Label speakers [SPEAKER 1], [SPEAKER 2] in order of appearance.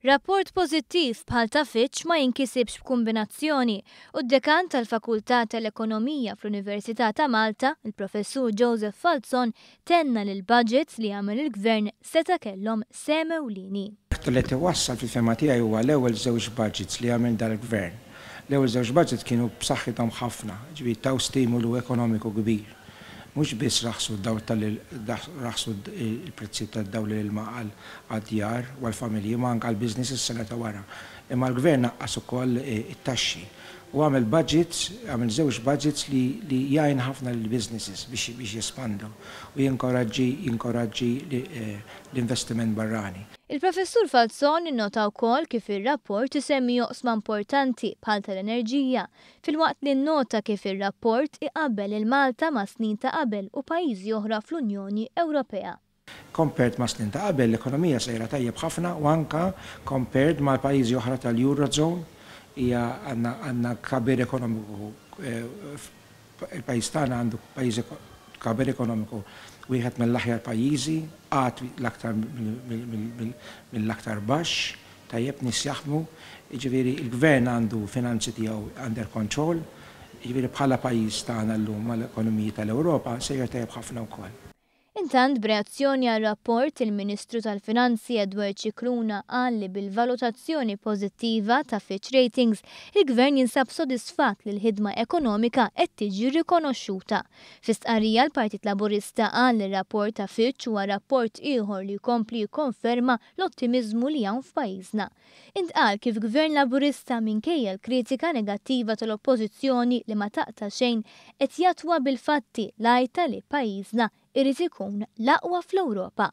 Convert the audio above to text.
[SPEAKER 1] Rapport pożittiv bħal ta' Fitch ma jinkisibx b'kombinazzjoni u d-dekan tal-Fakultà tal-Ekonomija fl-Università ta' Malta, il-Professur Joseph Falzon, tenna li l-budgets li għamel il-Gvern seta' kellhom seme ewlieni.
[SPEAKER 2] Li tiwassal fil-fema tiegħi huwa l-ewwel żewġ budgets li għamel dal-Gvern. L-ewwel żewġ budgets kienu b'saħħithom ħafna, ġifieri taw stimulu ekonomiku kbir. Mhux biss raħsu raħsu il-prezzi tad-dawl l-ilma għad-djar u għall-familji ma anke għall-business is-sena ta' wara. Imma l-Gvern naqqas ukoll it-taxxi u għamel żewġ budgets li jgħin ħafna lill-businesses biex jespandu u jinkoraġġi l-investiment barrani.
[SPEAKER 1] Il-Professur Falzon innota wkoll kif ir-rapport isemmi joqsma importanti bħal tal-enerġija, filwaqt li nnota kif ir-rapport iqabbel il-Malta ma' snin ta' qabel u pajjiżi oħra fl-Unjoni Ewropea.
[SPEAKER 2] Compared ma' snin ta' qabel l-ekonomija sejra tajjeb ħafna u anke compared mal pajjiżi oħra tal-Eurozone hija għandna kabir ekonomiku il-pajjiż tagħna għandu pajjiż kabir ekonomiku wieħed mill-aħjar pajjiżi għad l-aktar mill-aktar baxx, tajjeb nies jaħdmu, jiġifieri l-Gvern għandu finanzi tiegħu under control, jiġifieri bħala pajjiż tagħna llum mal-ekonomiji tal-Ewropa sejjer tajjeb ħafna wkoll.
[SPEAKER 1] Intant b'reazzjoni għal rapport il-Ministru tal-Finanzi Edward Cicluna qal li bil-valutazzjoni pożittiva ta' Fitch Ratings il-Gvern jinsab sodisfatt li l-ħidma ekonomika qed tiġi rikonoxxuta. Fi stqarrija l-Partit Laburista qal li r-rapport ta' Fitch huwa rapport ieħor li jkompli jikkonferma l-ottimiżmu li hawn f'pajjiżna. Intqal kif Gvern Laburista minkejja l-kritika negattiva tal-Oppożizzjoni li ma taqta' xejn qed jatwa bil-fatti l-għajta li pajjiżna irid ikun l-aqwa fl-Ewropa.